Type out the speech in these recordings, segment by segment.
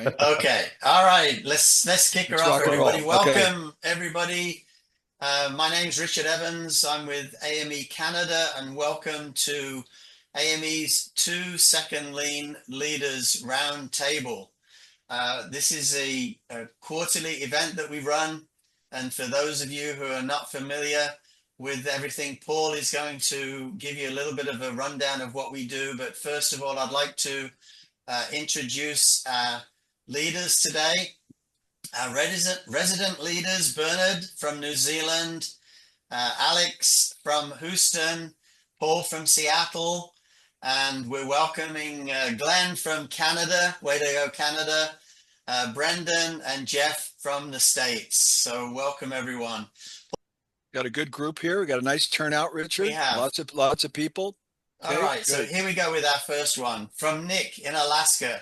right? Okay. All right. Let's kick her Let's off, rock and everybody. roll. Okay. Welcome, everybody. My name's Richard Evans. I'm with AME Canada, and welcome to AME's 2 Second Lean Leaders Roundtable. This is a quarterly event that we run, and for those of you who are not familiar with everything, Paul is going to give you a little bit of a rundown of what we do. But first of all, I'd like to introduce our leaders today. Our resident leaders, Bernard from New Zealand, Alex from Houston, Paul from Seattle, and we're welcoming Glenn from Canada. Way to go, Canada. Brendan and Jeff from the States. So welcome, everyone. Got a good group here. We got a nice turnout, Richard. We have. Lots of people. Okay, all right, so here we go with our first one. From Nick in Alaska.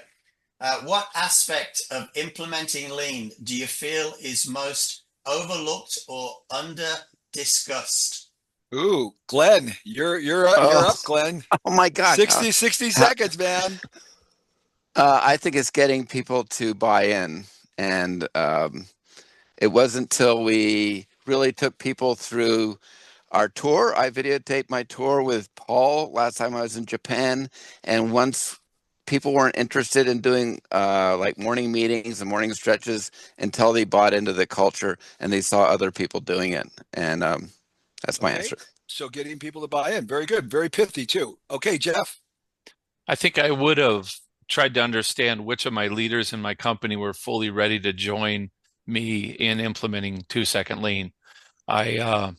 What aspect of implementing lean do you feel is most overlooked or under discussed? Ooh, Glenn, you're up, Glenn. Oh my God. 60 seconds, man. I think it's getting people to buy in. And it wasn't until we really took people through our tour. I videotaped my tour with Paul last time I was in Japan. And once people weren't interested in doing like morning meetings and morning stretches until they bought into the culture and they saw other people doing it. And that's my answer. So getting people to buy in. Very good. Very pithy too. Okay, Jeff. I think I would have tried to understand which of my leaders in my company were fully ready to join me in implementing 2 Second Lean. I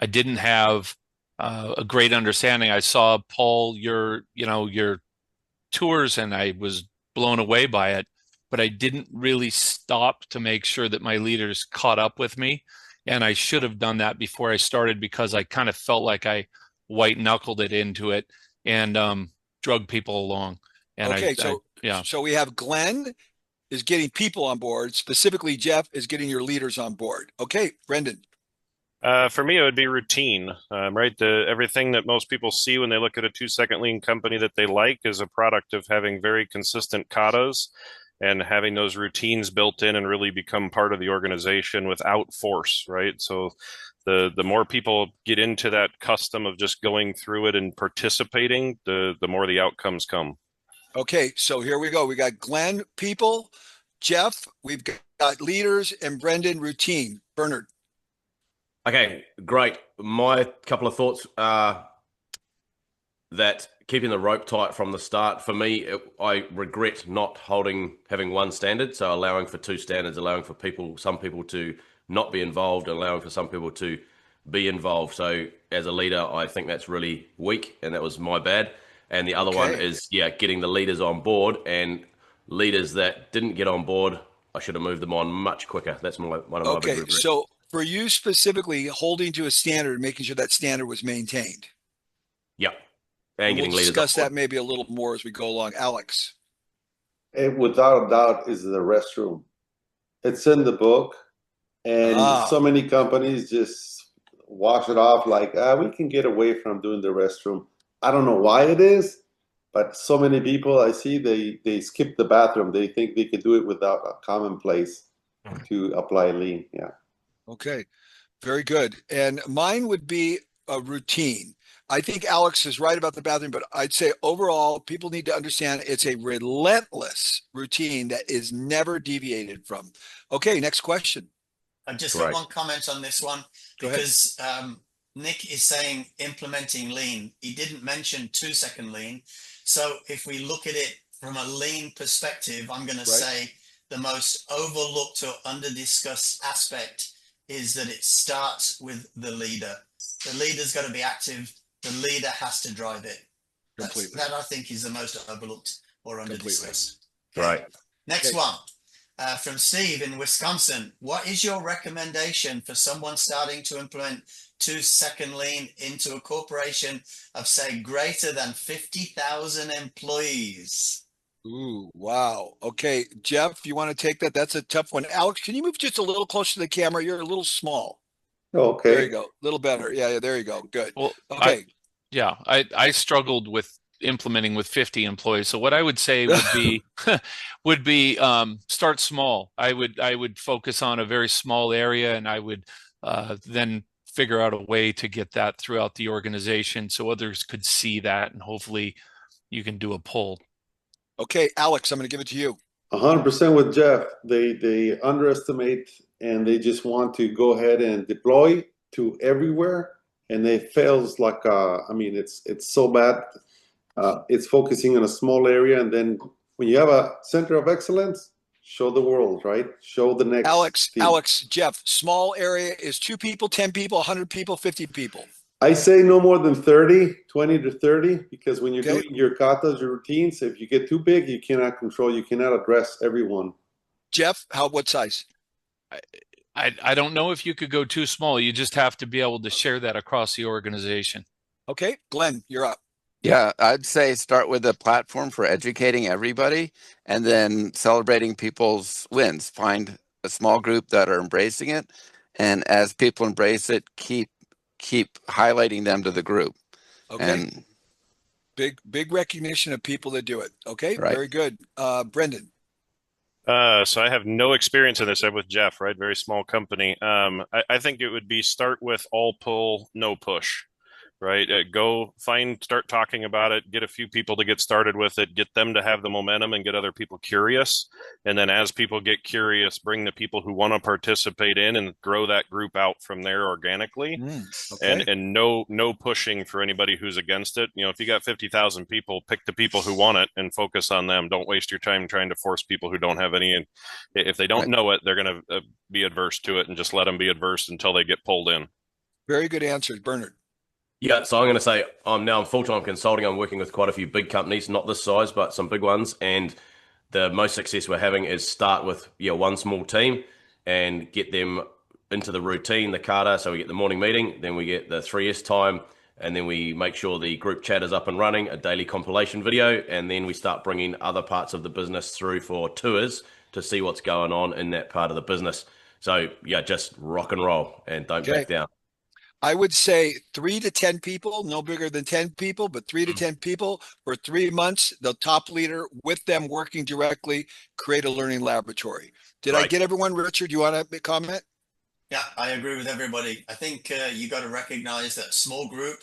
didn't have a great understanding. I saw, Paul, your tours, and I was blown away by it, but I didn't really stop to make sure that my leaders caught up with me. And I should have done that before I started, because I kind of felt like I white knuckled it into it and drug people along. And okay, so we have Glenn is getting people on board. Specifically, Jeff is getting your leaders on board. Okay, Brendan. For me, it would be routine, right? Everything that most people see when they look at a 2 Second Lean company that they like is a product of having very consistent katas and having those routines built in and really become part of the organization without force, right? So the more people get into that custom of just going through it and participating, the more the outcomes come. Okay, so here we go. We got Glenn, people, Jeff, we've got leaders, and Brendan, routine. Bernard. Okay, great. My couple of thoughts are that keeping the rope tight from the start, for me, I regret not having one standard, so allowing for two standards, allowing for some people to not be involved, allowing for some people to be involved. So as a leader, I think that's really weak, and that was my bad. And the other one is, getting the leaders on board, and leaders that didn't get on board, I should have moved them on much quicker. That's one of my big regrets. So for you specifically, holding to a standard, making sure that standard was maintained. Yeah. And we'll discuss that maybe a little more as we go along. Alex. Without a doubt is the restroom. It's in the book, and so many companies just wash it off like, we can get away from doing the restroom. I don't know why it is, but so many people I see, they skip the bathroom. They think they could do it without a common place to apply lean. Yeah. Okay, very good. And mine would be a routine. I think Alex is right about the bathroom, but I'd say overall, people need to understand it's a relentless routine that is never deviated from. Okay, next question. I've just got one comment on this one, because Nick is saying implementing lean. He didn't mention 2 Second Lean. So if we look at it from a lean perspective, I'm going to say the most overlooked or under-discussed aspect is that it starts with the leader. The leader's got to be active. The leader has to drive it. That I think is the most overlooked or under-discussed. Right. Next one. From Steve in Wisconsin. What is your recommendation for someone starting to implement 2 Second Lean into a corporation of, say, greater than 50,000 employees? Ooh, wow. Okay, Jeff, you want to take that? That's a tough one. Alex, can you move just a little closer to the camera? You're a little small. Okay. There you go. A little better. Yeah, there you go. Good. Well, okay. I struggled with implementing with 50 employees. So what I would say would be would be start small. I would focus on a very small area, and I would then figure out a way to get that throughout the organization so others could see that, and hopefully you can do a poll. Okay, Alex, I'm going to give it to you. 100% with Jeff. They underestimate and they just want to go ahead and deploy to everywhere, and it fails like it's so bad. It's focusing on a small area, and then when you have a center of excellence, show the world, right? Show the next team. Alex, Jeff, small area is 2 people, 10 people, 100 people, 50 people. I say no more than 30, 20 to 30, because when you're doing your katas, your routines, if you get too big, you cannot control, you cannot address everyone. Jeff, what size? I don't know if you could go too small. You just have to be able to share that across the organization. Okay, Glenn, you're up. Yeah, I'd say start with a platform for educating everybody and then celebrating people's wins. Find a small group that are embracing it. And as people embrace it, keep highlighting them to the group. Okay. And big recognition of people that do it. Okay, right. Very good. Brendan. So I have no experience in this. I'm with Jeff, right? Very small company. I think it would be start with all pull, no push, right? Start talking about it, get a few people to get started with it, get them to have the momentum and get other people curious. And then as people get curious, bring the people who want to participate in and grow that group out from there organically. Okay. And no pushing for anybody who's against it. If you got 50,000 people, pick the people who want it and focus on them. Don't waste your time trying to force people who don't have any. And if they don't know it, they're going to be adverse to it, and just let them be adverse until they get pulled in. Very good answers, Bernard. Yeah, so I'm going to say I'm full-time consulting. I'm working with quite a few big companies, not this size, but some big ones. And the most success we're having is start with one small team and get them into the routine, the kata. So we get the morning meeting, then we get the 3S time, and then we make sure the group chat is up and running, a daily compilation video, and then we start bringing other parts of the business through for tours to see what's going on in that part of the business. So just rock and roll and don't back down. I would say 3 to 10 people, no bigger than 10 people, but 3 to 10 people for 3 months, the top leader with them working directly, create a learning laboratory. Did I get everyone? Richard, you want to comment? Yeah, I agree with everybody. I think you got to recognize that small group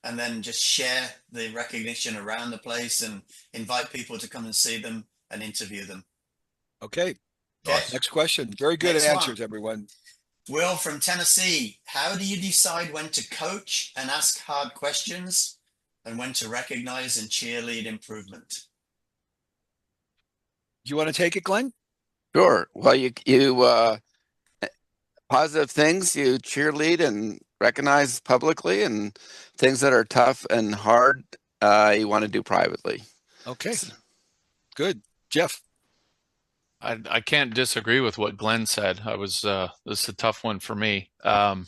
and then just share the recognition around the place and invite people to come and see them and interview them. Okay. Next question. Very good answers, everyone. Will from Tennessee, how do you decide when to coach and ask hard questions and when to recognize and cheerlead improvement? You want to take it, Glenn? Sure. Well, you positive things you cheerlead and recognize publicly, and things that are tough and hard you want to do privately. Okay. Good. Jeff. I can't disagree with what Glenn said. This is a tough one for me. The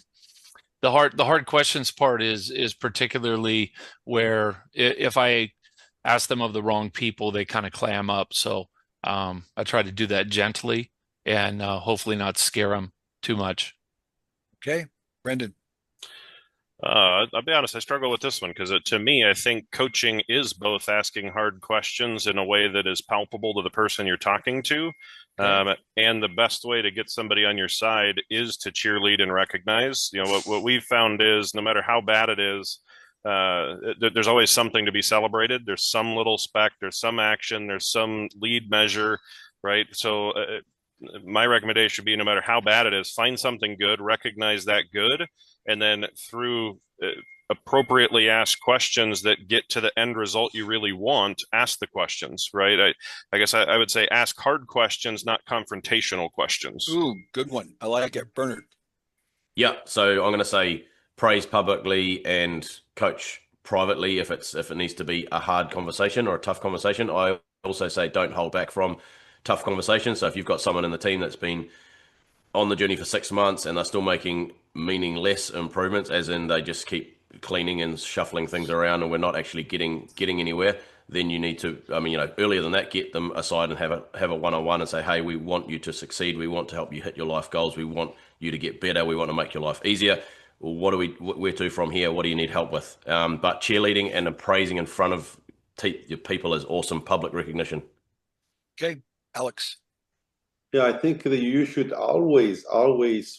hard questions part is particularly where if I ask them of the wrong people, they kind of clam up. So I try to do that gently and hopefully not scare them too much. Okay, Brendan. I'll be honest, I struggle with this one because to me, I think coaching is both asking hard questions in a way that is palpable to the person you're talking to. And the best way to get somebody on your side is to cheerlead and recognize. What we've found is no matter how bad it is, there's always something to be celebrated. There's some little speck, there's some action, there's some lead measure, right? So my recommendation would be no matter how bad it is, find something good, recognize that good, and then through appropriately ask questions that get to the end result you really want, ask the questions, right? I guess I would say ask hard questions, not confrontational questions. Ooh, good one. I like it. Bernard. Yeah, so I'm going to say praise publicly and coach privately if it needs to be a hard conversation or a tough conversation. I also say don't hold back from tough conversations. So if you've got someone in the team that's been on the journey for 6 months and they're still making meaningless improvements, as in they just keep cleaning and shuffling things around and we're not actually getting anywhere, then you need to, earlier than that, get them aside and have a one-on-one and say, hey, we want you to succeed. We want to help you hit your life goals. We want you to get better. We want to make your life easier. Where to from here? What do you need help with? But cheerleading and appraising in front of your people as awesome public recognition. Okay, Alex. Yeah, I think that you should always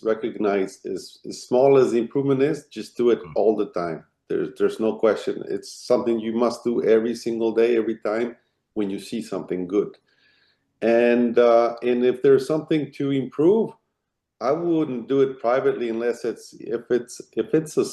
recognize as small as the improvement is, just do it all the time. There's no question. It's something you must do every single day, every time when you see something good. And if there's something to improve, I wouldn't do it privately unless it's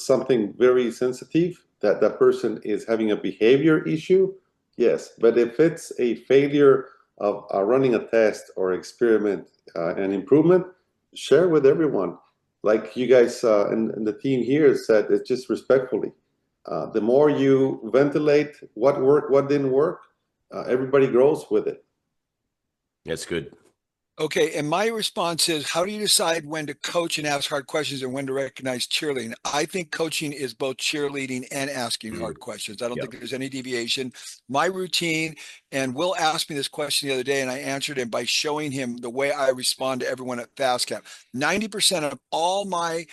something very sensitive that that person is having a behavior issue. Yes, but if it's a failure of running a test or experiment and improvement, share with everyone. Like you guys and the team here said, it's just respectfully. The more you ventilate what worked, what didn't work, everybody grows with it. That's good. Okay, and my response is, how do you decide when to coach and ask hard questions and when to recognize cheerleading? I think coaching is both cheerleading and asking hard questions. I don't think there's any deviation. My routine, and Will asked me this question the other day, and I answered him by showing him the way I respond to everyone at FastCap. 90% of all my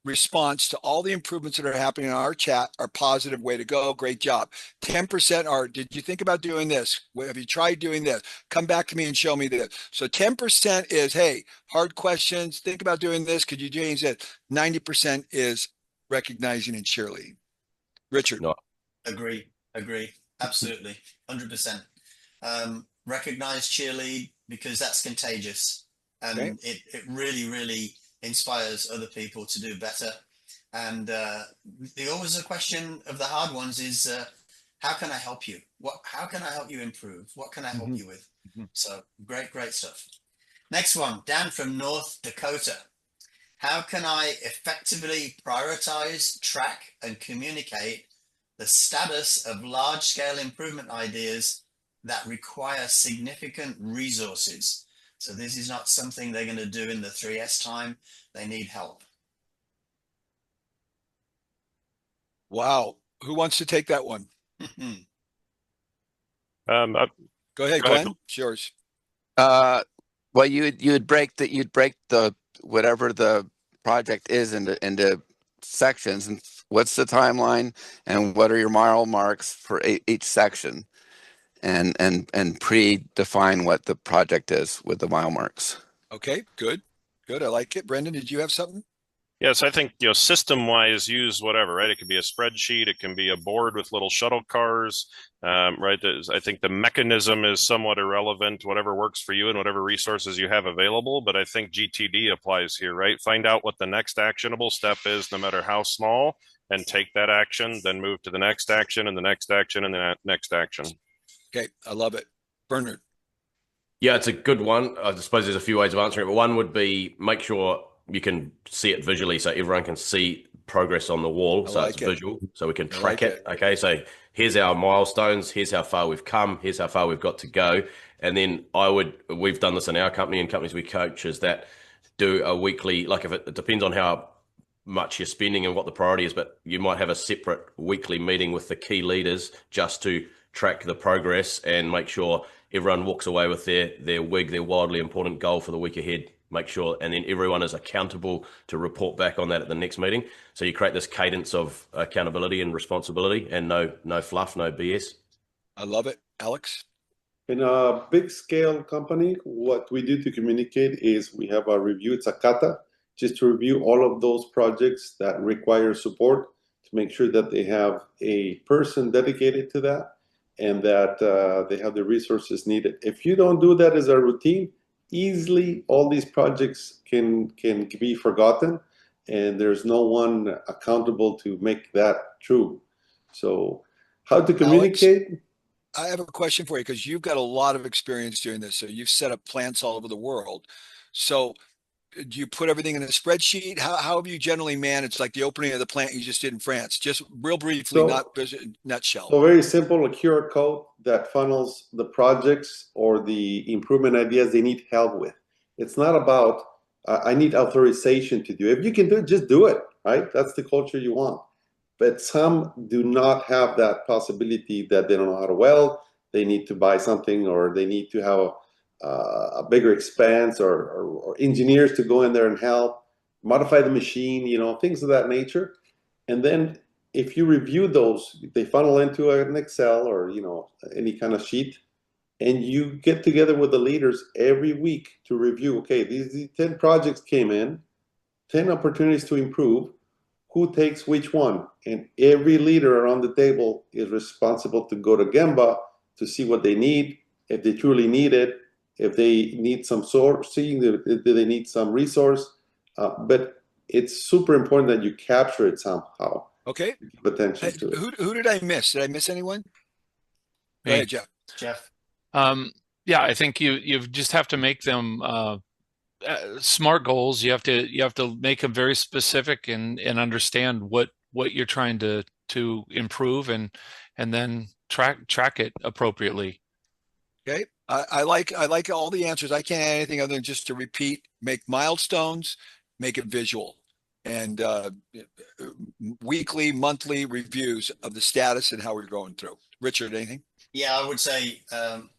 response to all the improvements that are happening in our chat are positive. Way to go, great job. 10% are, did you think about doing this? Have you tried doing this? Come back to me and show me this. So 10% is, hey, hard questions, think about doing this, could you change that? 90% is recognizing and cheerleading. Richard. No. Agree, absolutely, 100%. Recognize, cheerlead, because that's contagious, and it really inspires other people to do better. And the always a question of the hard ones is, how can I help you? How can I help you improve? What can I help you with? So great stuff. Next one, Dan from North Dakota. How can I effectively prioritize, track, and communicate the status of large-scale improvement ideas that require significant resources? So this is not something they're going to do in the 3S time. They need help. Wow. Who wants to take that one? Go ahead, Glenn. It's yours. Well, you'd break the whatever the project is into sections, and what's the timeline, and what are your mile marks for each section, and predefine what the project is with the mile marks. Okay, good. I like it. Brendan, did you have something? Yes, I think, system-wise, use whatever, right? It could be a spreadsheet, it can be a board with little shuttle cars, right? I think the mechanism is somewhat irrelevant, whatever works for you and whatever resources you have available. But I think GTD applies here, right? Find out what the next actionable step is, no matter how small, and take that action, then move to the next action and the next action and the next action. Okay, I love it. Bernard. Yeah, it's a good one. I suppose there's a few ways of answering it, but one would be make sure you can see it visually so everyone can see progress on the wall. So it's visual, so we can track it. Okay, so here's our milestones, here's how far we've come, here's how far we've got to go. And then we've done this in our company and companies we coach, is that do a weekly, like if it depends on how much you're spending and what the priority is, but you might have a separate weekly meeting with the key leaders just to track the progress and make sure everyone walks away with their WIG, their wildly important goal for the week ahead. Make sure, and then everyone is accountable to report back on that at the next meeting. So you create this cadence of accountability and responsibility, and no fluff, no BS. I love it. Alex? In a big scale company, what we do to communicate is we have a review, it's a kata, just to review all of those projects that require support, to make sure that they have a person dedicated to that and that they have the resources needed. If you don't do that as a routine, easily all these projects can be forgotten, and there's no one accountable to make that true. So how to communicate? Alex, I have a question for you, because you've got a lot of experience doing this. So you've set up plants all over the world. So do you put everything in a spreadsheet? How have you generally managed, like the opening of the plant you just did in France? Just real briefly, not nutshell. So very simple, a QR code that funnels the projects or the improvement ideas they need help with. It's not about, I need authorization to do it. If you can do it, just do it, right? That's the culture you want. But some do not have that possibility, that they don't know how to weld, they need to buy something, or they need to have a bigger expense, or engineers to go in there and help modify the machine, things of that nature. And then if you review those, they funnel into an Excel or, you know, any kind of sheet, and you get together with the leaders every week to review, okay, these 10 projects came in, 10 opportunities to improve, who takes which one? And every leader around the table is responsible to go to Gemba to see what they need, if they truly need it, if they need some sourcing, if they need some resource. But it's super important that you capture it somehow. Okay. Give attention to it. Who did I miss? Did I miss anyone? Go ahead, Jeff. Jeff. Yeah, I think you just have to make them smart goals. You have to make them very specific and understand what you're trying to improve and then track it appropriately. Okay. I like all the answers. I can't add anything other than just to repeat, make milestones, make it visual, and weekly, monthly reviews of the status and how we're going through. Richard, anything? Yeah, I would say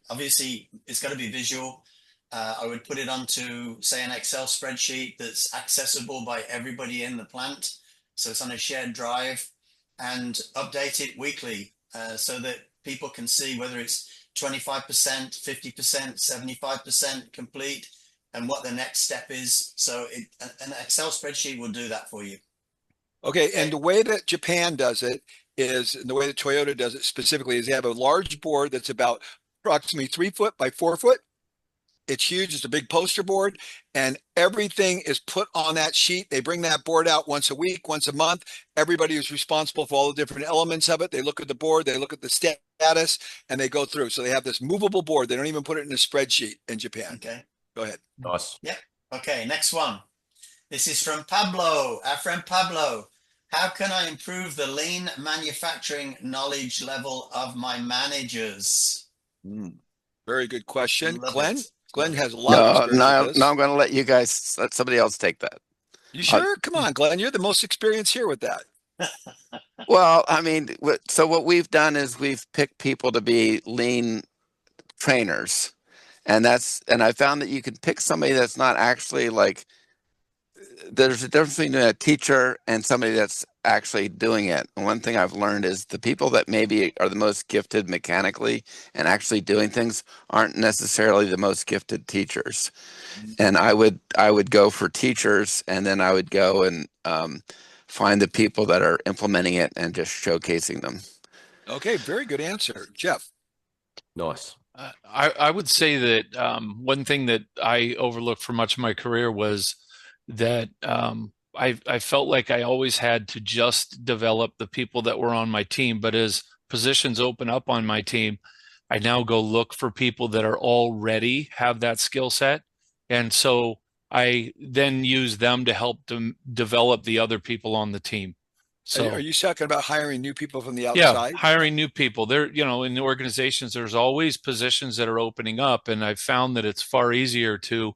obviously it's got to be visual. I would put it onto, say, an Excel spreadsheet that's accessible by everybody in the plant. So it's on a shared drive, and update it weekly so that people can see whether it's 25%, 50%, 75% complete, and what the next step is. So an Excel spreadsheet will do that for you. Okay, and the way that Japan does it is, and the way that Toyota does it specifically, is they have a large board that's about approximately 3 foot by 4 foot. It's huge. It's a big poster board, and everything is put on that sheet. They bring that board out once a week, once a month. Everybody is responsible for all the different elements of it. They look at the board, they look at the status, and they go through. So they have this movable board. They don't even put it in a spreadsheet in Japan. Okay. Go ahead. Nice. Yeah. Okay, next one. This is from Pablo, our friend Pablo. How can I improve the lean manufacturing knowledge level of my managers? Very good question. Love Glenn? it. Glenn has a lot of experience with this. No, I'm going to let you guys, let somebody else take that. You sure? Come on, Glenn. You're the most experienced here with that. Well, I mean, so what we've done is we've picked people to be lean trainers. And I found that you can pick somebody that's not actually like, there's a difference between a teacher and somebody that's actually doing it. And one thing I've learned is the people that maybe are the most gifted mechanically and actually doing things aren't necessarily the most gifted teachers. And I would go for teachers, and then I would go and find the people that are implementing it and just showcasing them. Okay, very good answer. Jeff. Nice. I would say that one thing that I overlooked for much of my career was that I felt like I always had to just develop the people that were on my team. But as positions open up on my team, I now go look for people that are already have that skill set. And so I then use them to help them develop the other people on the team. So are you talking about hiring new people from the outside? Yeah, hiring new people. There, in the organizations, there's always positions that are opening up. And I've found that it's far easier to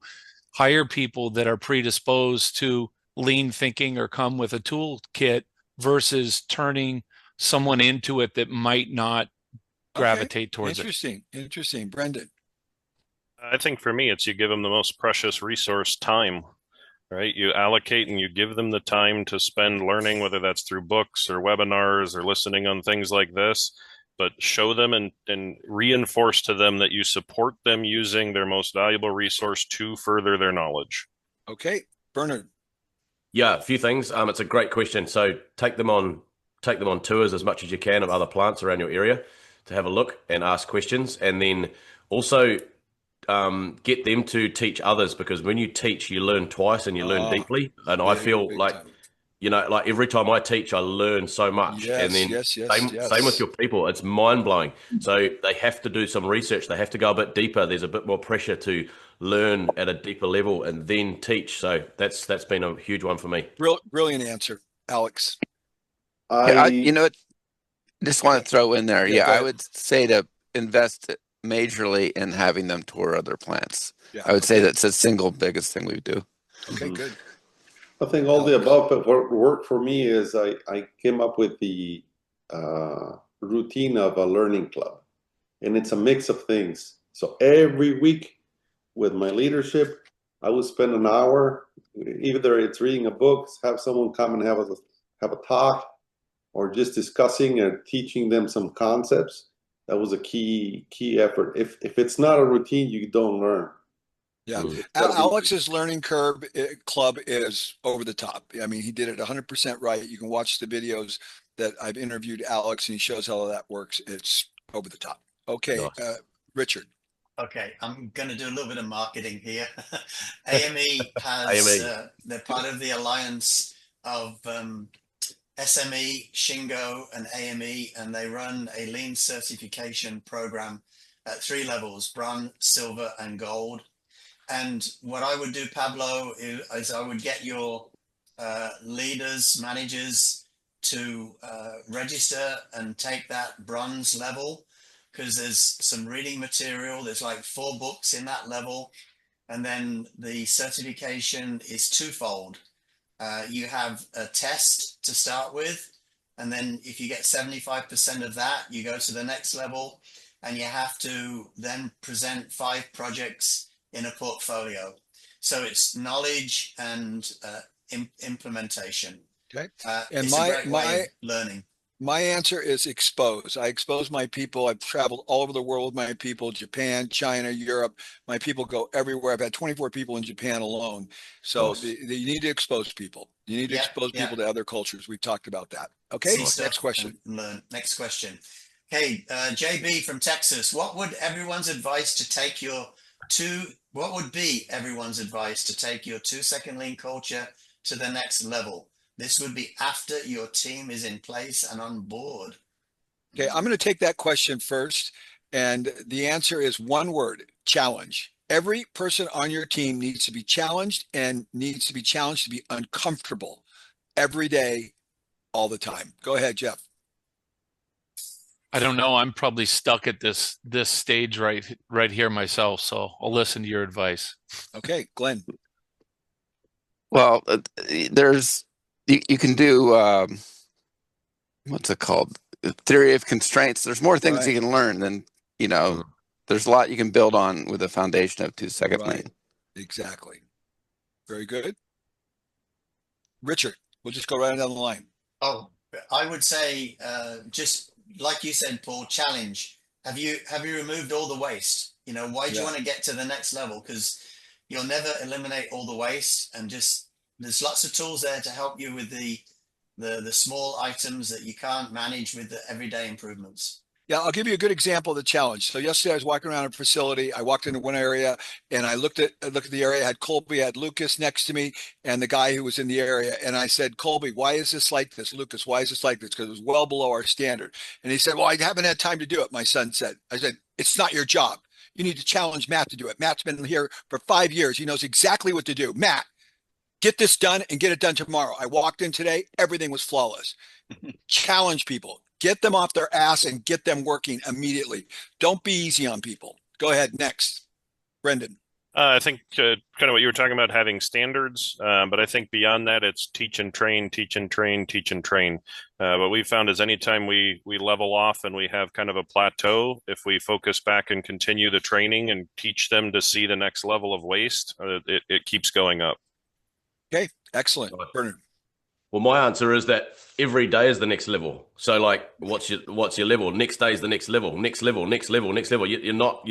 hire people that are predisposed to lean thinking or come with a toolkit versus turning someone into it that might not gravitate towards it. Interesting. Brendan. I think for me, it's you give them the most precious resource, time, right? You allocate and you give them the time to spend learning, whether that's through books or webinars or listening on things like this, but show them and reinforce to them that you support them using their most valuable resource to further their knowledge. Okay, Bernard. Yeah, a few things. It's a great question. So take them on tours as much as you can of other plants around your area to have a look and ask questions, and then also get them to teach others, because when you teach, you learn twice and you learn deeply. And I feel like like every time I teach, I learn so much. Yes, and then yes. Same with your people. It's mind blowing. So they have to do some research. They have to go a bit deeper. There's a bit more pressure to learn at a deeper level and then teach. So that's been a huge one for me. Brilliant answer, Alex. Just want to throw in there. I would say to invest majorly in having them tour other plants. I would say that's the single biggest thing we do. Okay, good. I think all the above, but what worked for me is I came up with the routine of a learning club, and it's a mix of things. So every week with my leadership, I would spend an hour, either it's reading a book, have someone come and have a talk, or just discussing and teaching them some concepts. That was a key effort. If it's not a routine, you don't learn. Yeah. Alex's learning curve club is over the top. I mean, he did it 100% right. You can watch the videos that I've interviewed Alex, and he shows how that works. It's over the top. Okay, Nice. Richard. Okay, I'm going to do a little bit of marketing here. AME has, AME. they're part of the alliance of SME, Shingo, and AME, and they run a lean certification program at 3 levels: bronze, silver, and gold. And what I would do, Pablo, is I would get your leaders, managers to register and take that bronze level, because there's some reading material. There's like 4 books in that level. And then the certification is twofold. You have a test to start with, and then if you get 75% of that, you go to the next level, and you have to then present 5 projects in a portfolio. So it's knowledge and implementation. Okay. And it's a great way of learning. My answer is expose. I expose my people. I've traveled all over the world with my people: Japan, China, Europe. My people go everywhere. I've had 24 people in Japan alone. So Nice. you need to expose people. You need to expose people to other cultures. We've talked about that. Okay, next question. Learn. Next question. Okay, JB from Texas. What would be everyone's advice to take your 2-second lean culture to the next level? This would be after your team is in place and on board. Okay, I'm going to take that question first. And the answer is one word: challenge. Every person on your team needs to be challenged, and needs to be challenged to be uncomfortable every day, all the time. Go ahead, Jeff. I don't know. I'm probably stuck at this stage right here myself, so I'll listen to your advice. Okay, Glenn. Well, you can do what's it called? Theory of constraints. There's more things you can learn than, there's a lot you can build on with the foundation of 2-second lean. Exactly. Very good. Richard, we'll just go right down the line. Oh, I would say just like you said, Paul, challenge. Have you removed all the waste? Why do you want to get to the next level? Because you'll never eliminate all the waste, and just there's lots of tools there to help you with the small items that you can't manage with the everyday improvements. Yeah, I'll give you a good example of the challenge. So yesterday I was walking around a facility. I walked into one area, and I looked at the area. I had Colby, I had Lucas next to me, and the guy who was in the area. And I said, Colby, why is this like this? Lucas, why is this like this? Because it was well below our standard. And he said, well, I haven't had time to do it, my son said. I said, it's not your job. You need to challenge Matt to do it. Matt's been here for 5 years. He knows exactly what to do. Matt, get this done and get it done tomorrow. I walked in today. Everything was flawless. Challenge people. Get them off their ass and get them working immediately. Don't be easy on people. Go ahead. Next. Brendan. I think kind of what you were talking about, having standards, but I think beyond that, it's teach and train, teach and train, teach and train. What we've found is anytime we level off and we have kind of a plateau, if we focus back and continue the training and teach them to see the next level of waste, it keeps going up. Okay, excellent. Bernard. Well, my answer is that every day is the next level. So, like, what's your level? Next day is the next level. Next level. Next level. Next level. You're not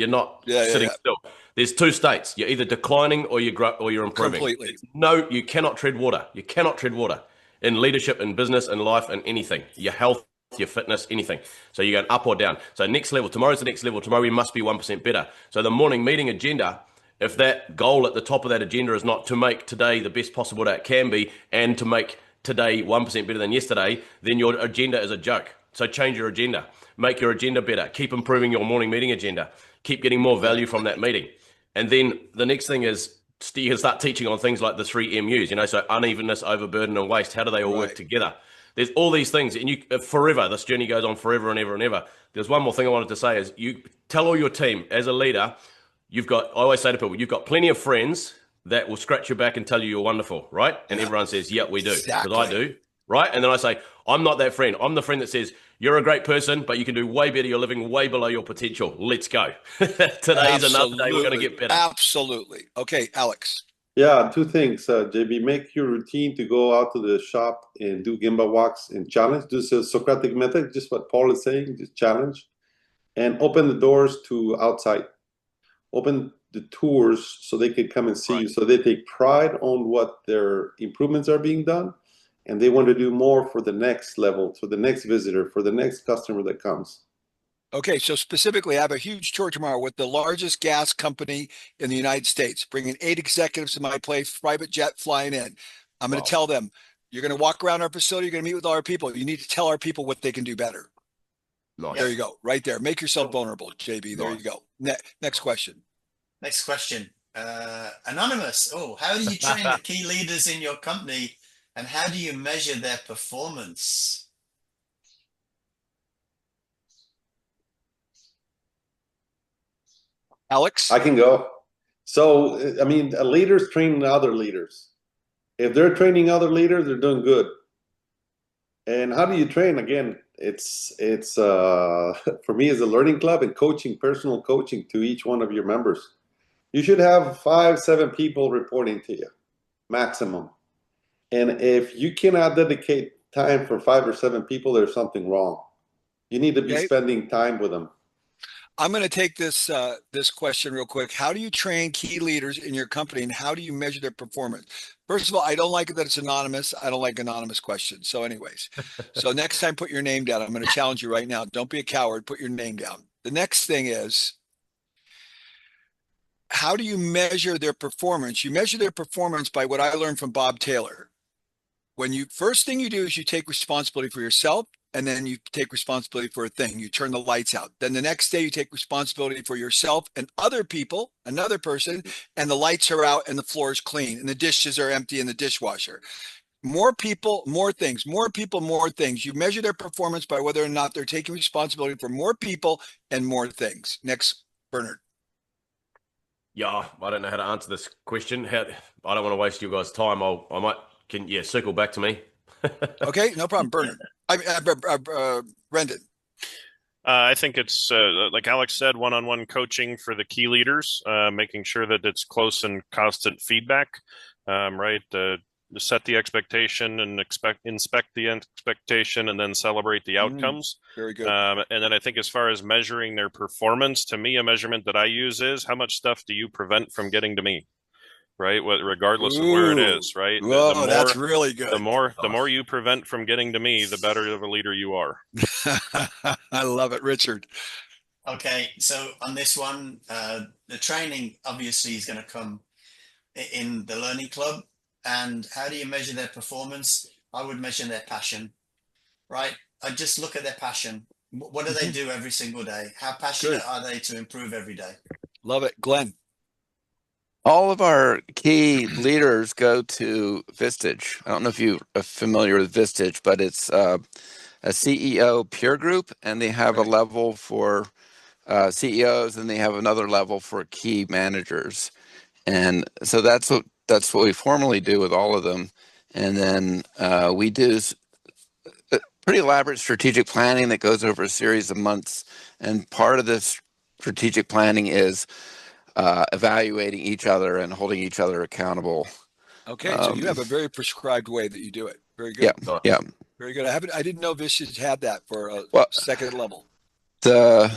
sitting still. There's 2 states. You're either declining or you're improving. Completely. No, you cannot tread water. You cannot tread water in leadership, in business, in life, and anything. Your health, your fitness, anything. So you're going up or down. So next level. Tomorrow's the next level. Tomorrow we must be 1% better. So the morning meeting agenda, if that goal at the top of that agenda is not to make today the best possible that it can be, and to make today 1% better than yesterday, then your agenda is a joke. So change your agenda. Make your agenda better. Keep improving your morning meeting agenda. Keep getting more value from that meeting. And then the next thing is you can start teaching on things like the 3 MUs, so unevenness, overburden, and waste. How do they all work together? There's all these things, and forever, this journey goes on forever and ever and ever. There's one more thing I wanted to say is you tell all your team as a leader, I always say to people, you've got plenty of friends that will scratch your back and tell you you're wonderful, right? And everyone says, yeah, we do, because I do, right? And then I say, I'm not that friend. I'm the friend that says, you're a great person, but you can do way better. You're living way below your potential. Let's go. Today's another day we're going to get better. Absolutely. Okay, Alex. Yeah, two things, JB. Make your routine to go out to the shop and do Gemba walks and challenge. Do the Socratic method, just what Paul is saying, just challenge. And open the doors to outside. Open the tours so they can come and see you. So they take pride on what their improvements are being done. And they want to do more for the next level, for the next visitor, for the next customer that comes. Okay, so specifically, I have a huge tour tomorrow with the largest gas company in the United States, bringing 8 executives to my place, private jet flying in. I'm going to tell them, you're going to walk around our facility, you're going to meet with all our people. You need to tell our people what they can do better. Nice. There you go, right there. Make yourself vulnerable, JB. There you go. Next question. Next question. Anonymous. Oh, how do you train the key leaders in your company, and how do you measure their performance? Alex? I can go. So, I mean, leaders train other leaders. If they're training other leaders, they're doing good. And how do you train? Again, it's for me as a learning club and coaching, personal coaching to each one of your members. You should have 5, 7 people reporting to you, maximum. And if you cannot dedicate time for 5 or 7 people, there's something wrong. You need to be spending time with them. I'm going to take this this question real quick. How do you train key leaders in your company, and how do you measure their performance? First of all, I don't like it that it's anonymous. I don't like anonymous questions. So anyways, so next time, put your name down. I'm going to challenge you right now. Don't be a coward. Put your name down. The next thing is, how do you measure their performance? You measure their performance by what I learned from Bob Taylor. When you first thing you do is you take responsibility for yourself, and then you take responsibility for a thing. You turn the lights out. Then the next day you take responsibility for yourself and other people, another person, and the lights are out and the floor is clean and the dishes are empty in the dishwasher. More people, more things, more people, more things. You measure their performance by whether or not they're taking responsibility for more people and more things. Next, Bernard. Yeah, I don't know how to answer this question. I don't want to waste you guys' time. I might circle back to me. Okay, no problem, Bernard. Brendan. I think it's like Alex said, one-on-one coaching for the key leaders, making sure that it's close and constant feedback, right? Set the expectation and inspect the expectation, and then celebrate the outcomes. Very good. And then I think as far as measuring their performance, to me, a measurement that I use is how much stuff do you prevent from getting to me? Right, regardless of where it is, right? Whoa, the more, that's really good. The more you prevent from getting to me, the better of a leader you are. I love it, Richard. Okay, so on this one, the training obviously is going to come in the learning club. And how do you measure their performance? I would measure their passion, right? I just look at their passion. What do they do every single day? How passionate are they to improve every day? Love it. Glenn. All of our key leaders go to Vistage. I don't know if you are familiar with Vistage, but it's a CEO peer group, and they have a level for CEOs, and they have another level for key managers. And so that's what we formally do with all of them. And then we do pretty elaborate strategic planning that goes over a series of months. And part of this strategic planning is evaluating each other and holding each other accountable. Okay, so you have a very prescribed way that you do it. Very good. Yeah. Very good. I didn't know Vistage had that for a second level. I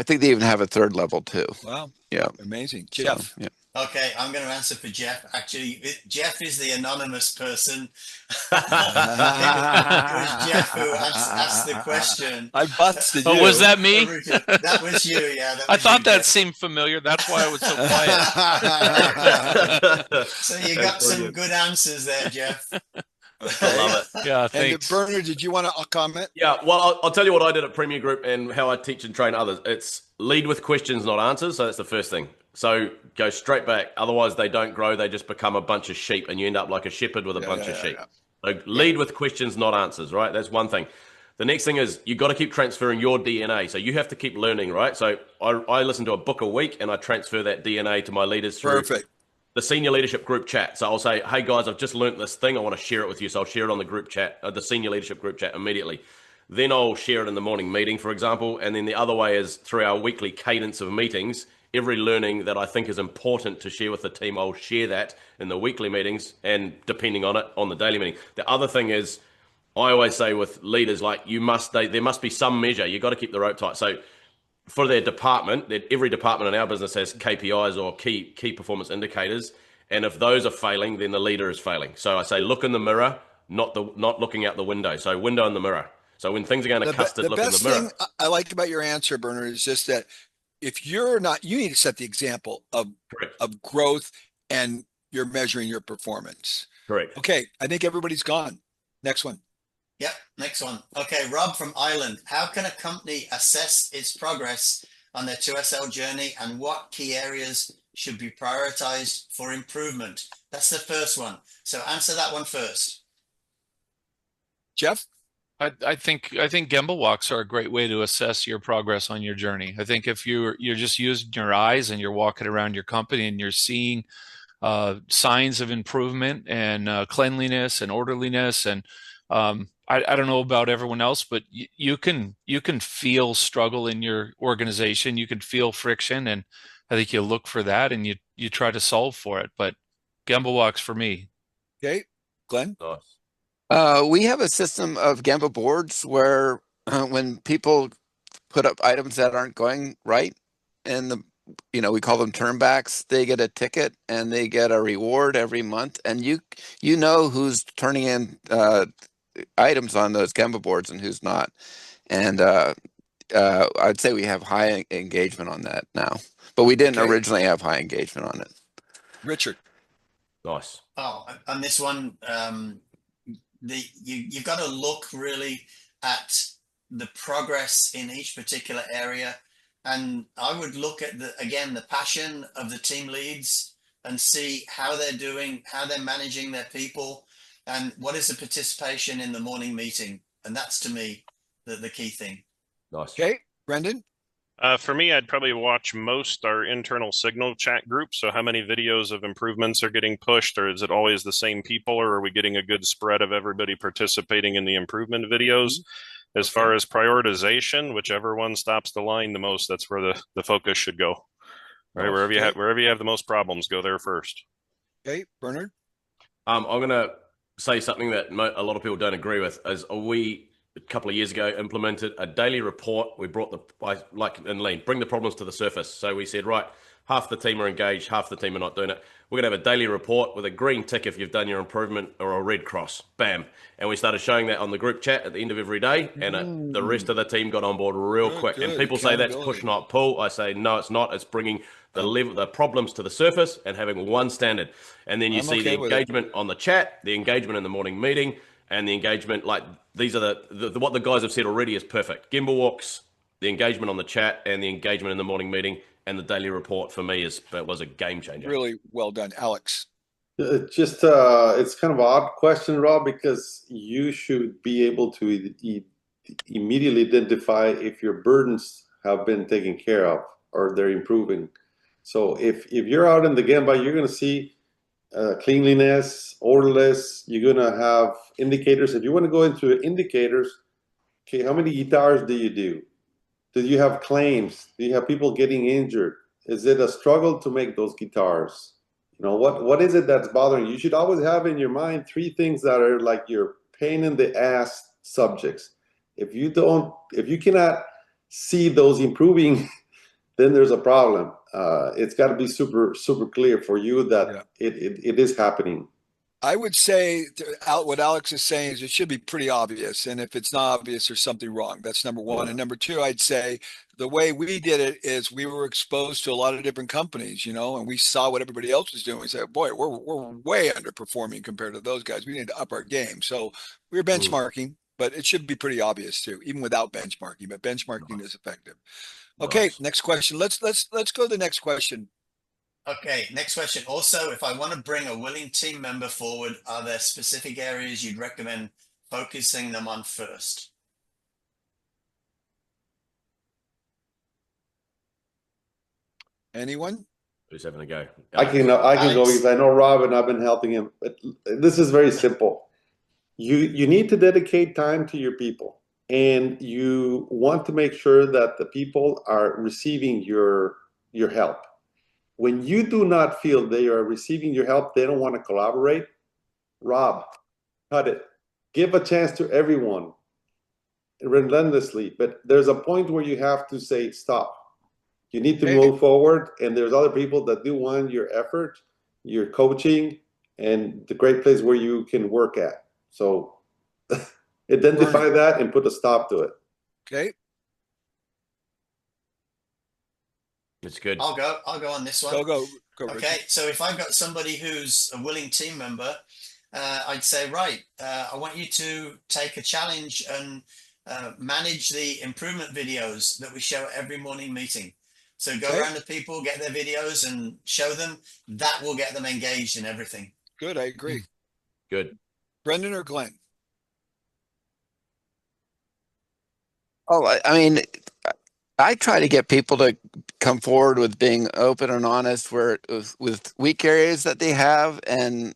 think they even have a third level too. Wow. Yeah. Amazing. Jeff. Yeah. Okay, I'm going to answer for Jeff. Actually, Jeff is the anonymous person. It was Jeff who asked the question. I busted you. Oh, was that me? That was you, yeah. I thought that seemed familiar. That's why I was so quiet. So you got some good answers there, Jeff. I love it. Yeah, thanks. And Bernard, did you want to comment? Yeah, well, I'll tell you what I did at Premier Group and how I teach and train others. It's lead with questions, not answers. So that's the first thing. So go straight back. Otherwise, they don't grow. They just become a bunch of sheep, and you end up like a shepherd with a bunch of sheep. So lead with questions, not answers, right? That's one thing. The next thing is you got to keep transferring your DNA. So you have to keep learning, right? So I listen to a book a week, and I transfer that DNA to my leaders through the senior leadership group chat. So I'll say, hey guys, I've just learned this thing. I want to share it with you. So I'll share it on the group chat, the senior leadership group chat immediately. Then I'll share it in the morning meeting, for example. And then the other way is through our weekly cadence of meetings. every learning that I think is important to share with the team, I'll share that in the weekly meetings and depending on it, on the daily meeting. The other thing is, I always say with leaders, like there must be some measure. You got to keep the rope tight. So for their department, every department in our business has KPIs or key performance indicators, and if those are failing, then the leader is failing. So I say, look in the mirror, not looking out the window. So window in the mirror. So when things are going to custard, look in the mirror. The best thing I like about your answer, Bernard, is just that if you're not, you need to set the example of growth, and you're measuring your performance. Correct. Okay, I think everybody's gone. Next one. Yep, next one. Okay, Rob from Ireland. How can a company assess its progress on their 2SL journey, and what key areas should be prioritized for improvement? That's the first one. So answer that one first. Jeff? I think Gemba walks are a great way to assess your progress on your journey. I think if you're just using your eyes and you're walking around your company and you're seeing signs of improvement and cleanliness and orderliness, and I don't know about everyone else, but you can feel struggle in your organization. You can feel friction, and I think you look for that and you try to solve for it. But Gemba walks for me. Okay, Glenn? Nice. We have a system of Gemba boards where when people put up items that aren't going right, and we call them turnbacks, they get a ticket and they get a reward every month, and you know who's turning in items on those Gemba boards and who's not. And I'd say we have high engagement on that now, but we didn't originally have high engagement on it. Richard? Nice. Oh, on this one, you've got to look really at the progress in each particular area, and I would look at the passion of the team leads and see how they're doing, how they're managing their people, and what is the participation in the morning meeting. And that's, to me, the key thing. Nice. Okay, Brendan? For me, I'd probably watch most our internal Signal chat group. So how many videos of improvements are getting pushed, or is it always the same people, or are we getting a good spread of everybody participating in the improvement videos? As far as prioritization, whichever one stops the line the most, that's where the focus should go. Right, wherever you have the most problems, go there first. Okay, Bernard? I'm going to say something that a lot of people don't agree with. Is we a couple of years ago implemented a daily report. We brought like in Lean, bring the problems to the surface. So we said, right, half the team are engaged, half the team are not doing it. We're going to have a daily report with a green tick if you've done your improvement, or a red cross. Bam. And we started showing that on the group chat at the end of every day, and the rest of the team got on board real quick. And people say that's push, not pull. I say, no, it's not. It's bringing the problems to the surface and having one standard. And then you see the engagement on the chat, the engagement in the morning meeting, and the engagement, like these are what the guys have said already is perfect. Gemba walks, the engagement on the chat, and the engagement in the morning meeting, and the daily report for me was a game changer. Really well done, Alex. It's kind of an odd question, Rob, because you should be able to immediately identify if your burdens have been taken care of or they're improving. So if you're out in the Gemba, you're going to see cleanliness, orderliness. You're going to have indicators. If you want to go into indicators, okay, how many guitars do you do? Do you have claims? Do you have people getting injured? Is it a struggle to make those guitars? What is it that's bothering you? You should always have in your mind 3 things that are like your pain in the ass subjects. If you cannot see those improving, then there's a problem. It's got to be super, super clear for you that it is happening. I would say what Alex is saying is it should be pretty obvious. And if it's not obvious, there's something wrong. That's number one. And number two, I'd say the way we did it is we were exposed to a lot of different companies, and we saw what everybody else was doing. We said, boy, we're way underperforming compared to those guys. We need to up our game. So we were benchmarking, but it should be pretty obvious too, even without benchmarking. But benchmarking is effective. Okay, next question. Let's go to the next question. Okay, next question. Also, if I want to bring a willing team member forward, are there specific areas you'd recommend focusing them on first? Anyone? Who's having a go? I can go because I know Rob and I've been helping him. But this is very simple. You need to dedicate time to your people, and you want to make sure that the people are receiving your your help. When you do not feel they are receiving your help, they don't want to collaborate, Rob, cut it. Give a chance to everyone relentlessly, but there's a point where you have to say stop. You need to move forward, and there's other people that do want your effort, your coaching, and the great place where you can work at. So identify that and put a stop to it. Okay. It's good. I'll go on this one. Go, okay, Richard. so if I've got somebody who's a willing team member, I'd say, right, I want you to take a challenge and manage the improvement videos that we show at every morning meeting. So go around to people, get their videos and show them. That will get them engaged in everything. Good, I agree. Good. Brendan or Glenn? Oh, I mean, I try to get people to come forward with being open and honest with weak areas that they have and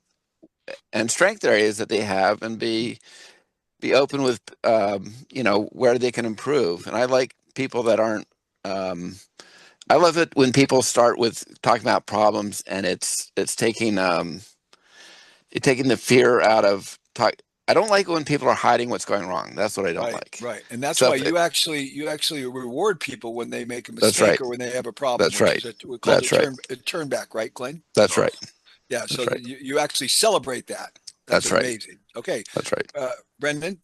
strength areas that they have, and be open with where they can improve. And I like people that aren't I love it when people start with talking about problems, and it's taking the fear out of talk. I don't like when people are hiding what's going wrong. That's what I don't like. Right. And that's So why you actually reward people when they make a mistake, That's right. or when they have a problem. That's right. We call That's it right. turn back, right, Glenn? That's right. Yeah. That's So right. you actually celebrate that. That's right. Amazing. Okay. That's right. Brendan?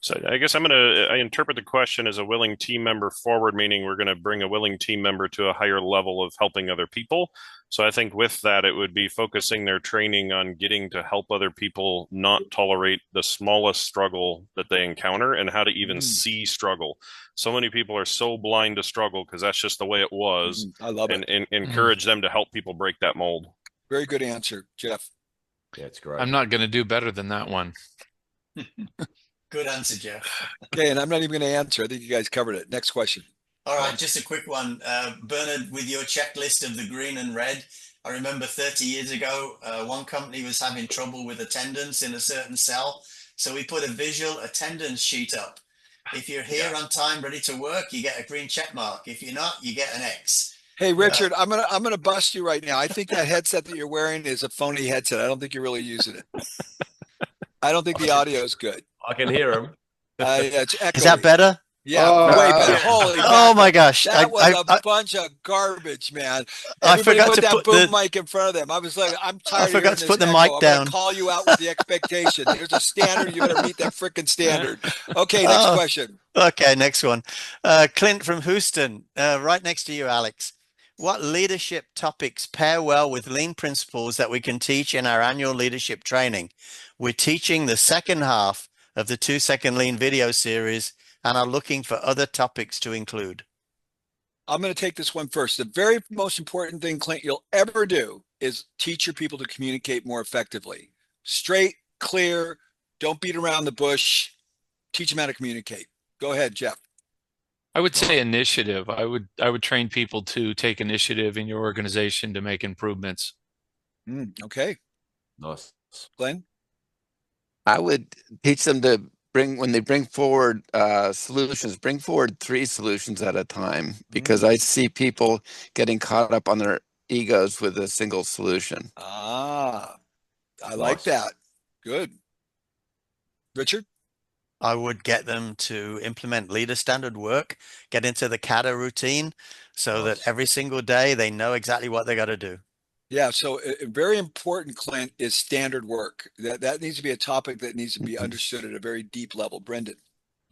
So I guess I interpret the question as a willing team member forward, meaning we're going to bring a willing team member to a higher level of helping other people. So I think with that, it would be focusing their training on getting to help other people not tolerate the smallest struggle that they encounter, and how to even see struggle. So many people are so blind to struggle because that's just the way it was. I love it. And encourage them to help people break that mold. Very good answer, Jeff. Yeah, it's great. I'm not going to do better than that one. Good answer, Jeff. Okay, and I'm not even going to answer. I think you guys covered it. Next question. All right, just a quick one. Bernard, with your checklist of the green and red, I remember 30 years ago, one company was having trouble with attendance in a certain cell. So we put a visual attendance sheet up. If you're here on time, ready to work, you get a green check mark. If you're not, you get an X. Hey, Richard, I'm gonna bust you right now. I think that headset that you're wearing is a phony headset. I don't think you're really using it. I don't think the audio is good. I can hear him. Yeah, it's echoey. Is that better? Yeah, way better. Holy Oh my gosh. That was a bunch of garbage, man. I Everybody forgot put to that put boom the mic in front of them. I was like, I'm tired I of forgot hearing to this put the echo. mic I'm down. gonna call you out with the expectation. There's a standard. You better meet that freaking standard. Okay, next question. Okay, next one. Clint from Houston, right next to you, Alex. What leadership topics pair well with lean principles that we can teach in our annual leadership training? We're teaching the second half of the 2-second lean video series and are looking for other topics to include. I'm going to take this one first. The very most important thing, Clint, you'll ever do is teach your people to communicate more effectively. Straight, clear, don't beat around the bush. Teach them how to communicate. Go ahead, Jeff. I would say initiative. I would train people to take initiative in your organization to make improvements. Okay. Nice. Glenn? I would teach them to when they bring forward solutions, bring forward 3 solutions at a time, because I see people getting caught up on their egos with a single solution. I like that. Good. Richard? I would get them to implement leader standard work, get into the CADA routine so that every single day they know exactly what they got to do. Yeah, so very important, Clint, is standard work. That needs to be a topic that needs to be understood at a very deep level. Brendan?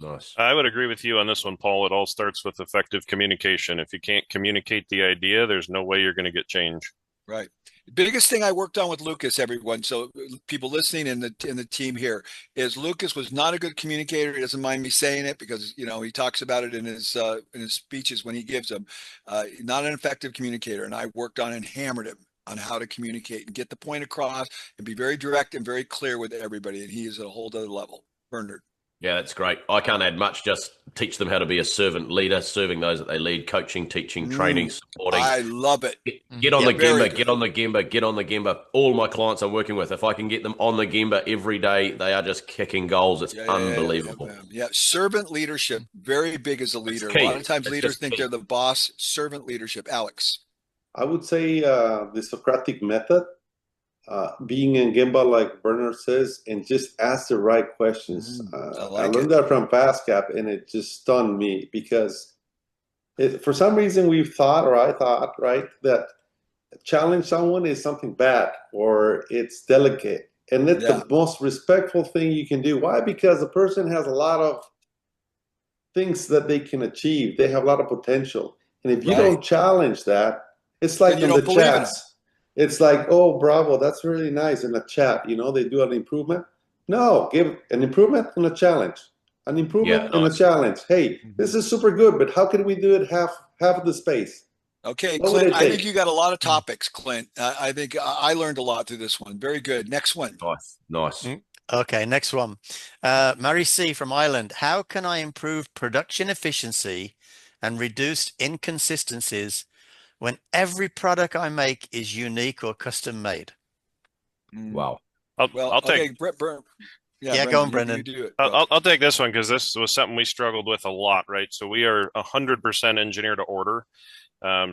Nice. I would agree with you on this one, Paul. It all starts with effective communication. If you can't communicate the idea, there's no way you're going to get change. Right. The biggest thing I worked on with Lucas, everyone, so people listening in the team here, is Lucas was not a good communicator. He doesn't mind me saying it because, he talks about it in his speeches when he gives them. Not an effective communicator. And I worked on and hammered him on how to communicate and get the point across and be very direct and very clear with everybody. And he is at a whole other level. Bernard? Yeah, that's great. I can't add much. Just teach them how to be a servant leader, serving those that they lead, coaching, teaching, training, supporting. I love it. Get on the Gemba, get on the Gemba, get on the Gemba. All my clients I'm working with, if I can get them on the Gemba every day, they are just kicking goals. It's unbelievable. Yeah, servant leadership, very big as a leader. A lot of times leaders think they're the boss. Servant leadership. Alex? I would say the Socratic method, being in Gemba, like Bernard says, and just ask the right questions. I learned that from FastCap, and it just stunned me because for some reason we've thought, or I thought, right, that challenge someone is something bad or it's delicate. And that's the most respectful thing you can do. Why? Because the person has a lot of things that they can achieve. They have a lot of potential. And if you don't challenge that, it's like in the chats. It's like, oh, bravo, that's really nice in a chat. You know, they do an improvement. No, give an improvement and a challenge. An improvement and a challenge. Hey, this is super good, but how can we do it half of the space? Okay, Clint, I think you got a lot of topics, Clint. I think I learned a lot through this one. Very good. Next one. Nice. Okay, next one. Mary C. from Ireland. How can I improve production efficiency and reduce inconsistencies when every product I make is unique or custom made? Wow. I'll take. Yeah, go on, Brendan. You do it, I'll take this one because this was something we struggled with a lot, right? So we are 100% engineer to order.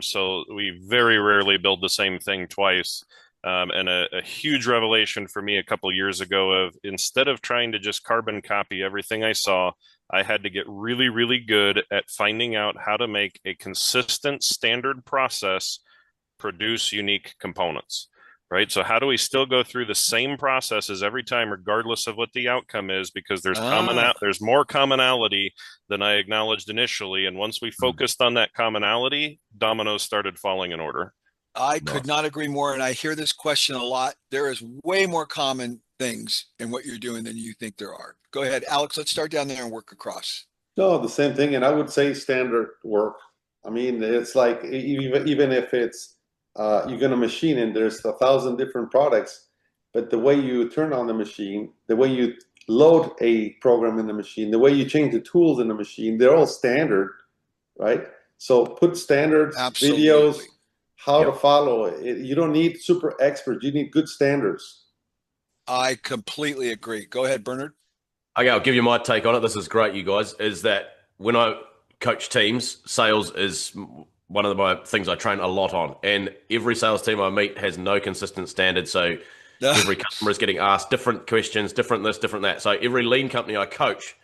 So we very rarely build the same thing twice. And a huge revelation for me a couple years ago of instead of trying to just carbon copy everything I saw, I had to get really, really good at finding out how to make a consistent standard process produce unique components. Right. So how do we still go through the same processes every time, regardless of what the outcome is? Because there's there's more commonality than I acknowledged initially. And once we focused on that commonality, dominoes started falling in order. I could not agree more. And I hear this question a lot. There is way more common things in what you're doing than you think there are. Go ahead, Alex. Let's start down there and work across. No, the same thing. And I would say standard work. I mean, it's like even if it's you're going to machine and there's 1,000 different products, but the way you turn on the machine, the way you load a program in the machine, the way you change the tools in the machine, they're all standard, right? So put standards, videos, how to follow it. You don't need super experts. You need good standards. I completely agree. Go ahead, Bernard. Okay, I'll give you my take on it. This is great, you guys. Is that when I coach teams, sales is one of my things I train a lot on. And every sales team I meet has no consistent standard. So every customer is getting asked different questions, different this, different that. So every lean company I coach,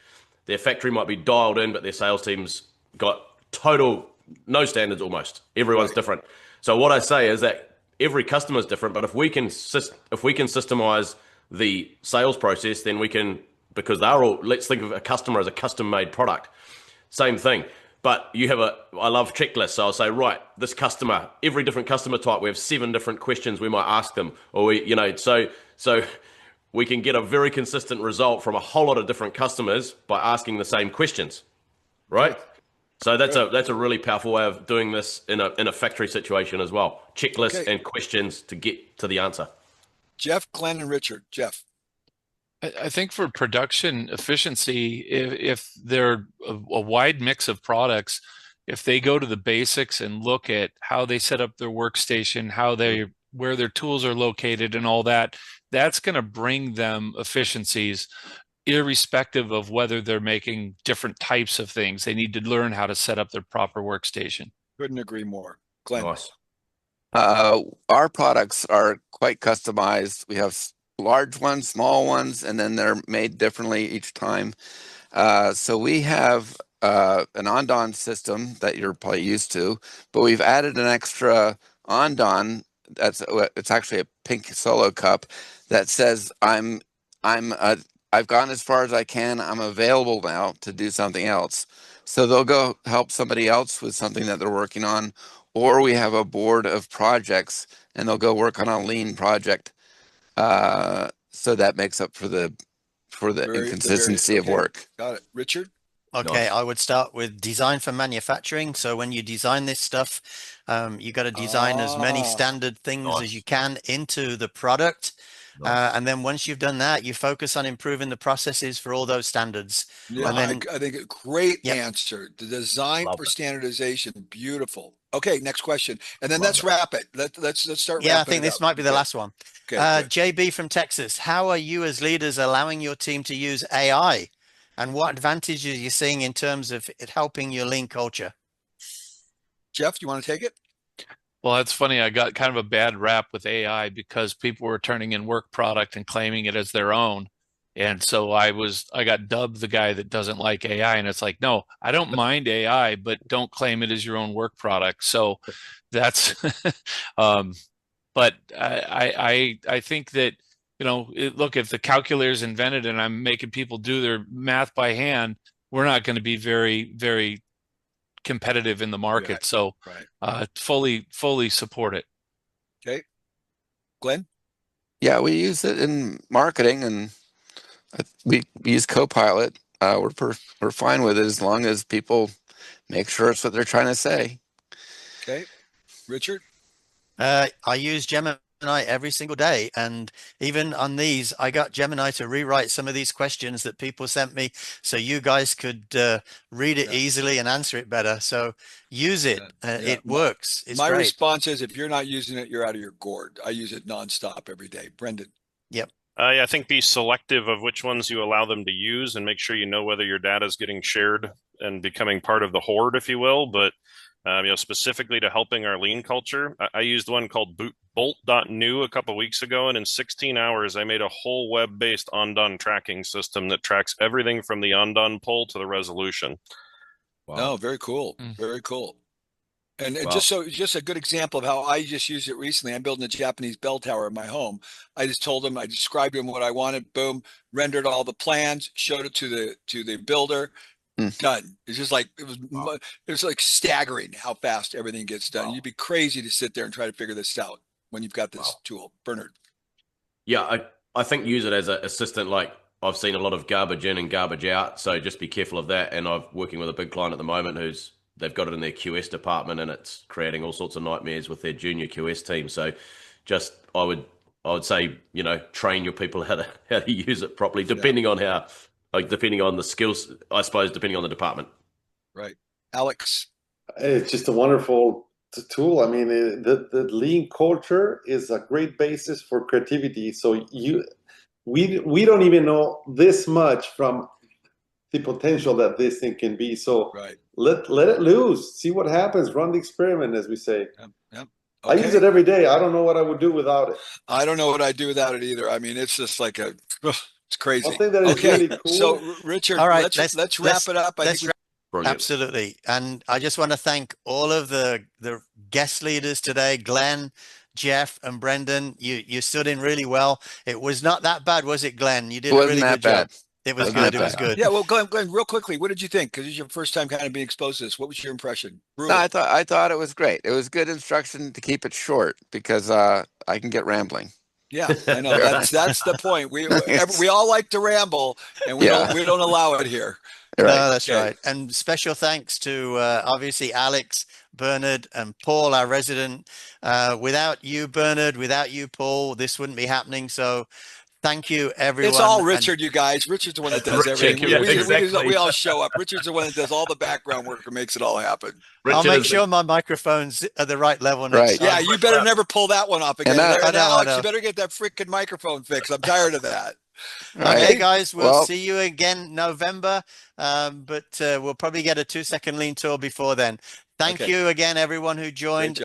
their factory might be dialed in, but their sales team's got total no standards almost. Everyone's different. So what I say is that every customer is different, but if we can systemize the sales process, then we can, because they're all, let's think of a customer as a custom-made product. Same thing. But you have I love checklists. So I'll say, right, this customer, every different customer type, we have 7 different questions we might ask them. Or so we can get a very consistent result from a whole lot of different customers by asking the same questions. Right? So that's a really powerful way of doing this in a factory situation as well. Checklists and questions to get to the answer. Jeff, Glenn, and Richard. Jeff. I think for production efficiency, if they're a wide mix of products, if they go to the basics and look at how they set up their workstation, where their tools are located and all that, that's going to bring them efficiencies irrespective of whether they're making different types of things. They need to learn how to set up their proper workstation. Couldn't agree more. Glenn. Nice. Our products are quite customized. We have large ones, small ones, and then they're made differently each time. So we have an Ondon system that you're probably used to, but we've added an extra Ondon. It's actually a pink solo cup that says I've gone as far as I can. I'm available now to do something else. So they'll go help somebody else with something that they're working on, or we have a board of projects and they'll go work on a lean project. So that makes up for the inconsistency of work. Got it. Richard? Okay, I would start with design for manufacturing. So when you design this stuff, you got to design as many standard things as you can into the product. And then once you've done that, you focus on improving the processes for all those standards. Yeah, and then, I think a great answer. The design for standardization. Beautiful. Okay, next question. And then let's wrap it. Let's start. Yeah, I think this might be the last one. Okay, JB from Texas. How are you as leaders allowing your team to use AI? And what advantages are you seeing in terms of it helping your lean culture? Jeff, you want to take it? Well, that's funny. I got kind of a bad rap with AI because people were turning in work product and claiming it as their own. And so I got dubbed the guy that doesn't like AI. And it's like, no, I don't mind AI, but don't claim it as your own work product. So that's, but I think that, look, if the calculator is invented and I'm making people do their math by hand, we're not going to be very, very competitive in the market. Right. So Right. fully support it. Okay. Glenn? Yeah, we use it in marketing, and we use Copilot. We're fine with it as long as people make sure it's what they're trying to say. Okay. Richard? I use Gemini every single day, and even on these, I got Gemini to rewrite some of these questions that people sent me, so you guys could read it easily and answer it better. So use it; it works. It's my great. response is, if you're not using it, you're out of your gourd. I use it nonstop every day. Brendan? Yep. Yeah, I think be selective of which ones you allow them to use, and make sure you know whether your data is getting shared and becoming part of the horde, if you will. But specifically to helping our lean culture, I used one called Bolt.new a couple of weeks ago, and in 16 hours, I made a whole web-based on-done tracking system that tracks everything from the on-done pull to the resolution. Wow. Oh, very cool. Very cool. And Wow. just a good example of how I just used it recently. I'm building a Japanese bell tower in my home. I just told them, I described them what I wanted, boom, rendered all the plans, showed it to the builder, done. It's just like it was like staggering how fast everything gets done. You'd be crazy to sit there and try to figure this out when you've got this tool. Bernard? Yeah, I think use it as an assistant. Like, I've seen a lot of garbage in and garbage out, so just be careful of that. And I'm working with a big client at the moment they've got it in their QS department, and it's creating all sorts of nightmares with their junior QS team. So just I would say, train your people how to use it properly, depending on depending on the skills, I suppose, depending on the department. Right. Alex? It's just a wonderful tool. I mean, the lean culture is a great basis for creativity. So we don't even know this much from the potential that this thing can be. So let it loose, see what happens, run the experiment, as we say. Yep. Okay. I use it every day. I don't know what I would do without it. I don't know what I'd do without it either. I mean, it's just like it's crazy. One thing that is really cool. So Richard, all right, let's wrap it up. Absolutely. And I just want to thank all of the guest leaders today, Glenn, Jeff, and Brendan. You stood in really well. It was not that bad, was it, Glenn? You did a really good job. It was good. It was good. Yeah. Well, Glenn, real quickly, what did you think? Because it's your first time kind of being exposed to this. What was your impression? No, I thought it was great. It was good instruction to keep it short, because I can get rambling. Yeah, I know. That's the point. We all like to ramble, and we don't allow it here. Right. No, that's right. And special thanks to obviously Alex, Bernard, and Paul, our resident. Without you, Bernard, without you, Paul, this wouldn't be happening. So thank you, everyone. It's all Richard, you guys. Richard's the one that does everything. We all show up. Richard's the one that does all the background work and makes it all happen. I'll make sure my microphone's at the right level next time. Yeah, you better never pull that one off again. Alex, you better get that freaking microphone fixed. I'm tired of that. Okay, guys, we'll see you again November, but we'll probably get a 2-second lean tour before then. Thank you again, everyone who joined.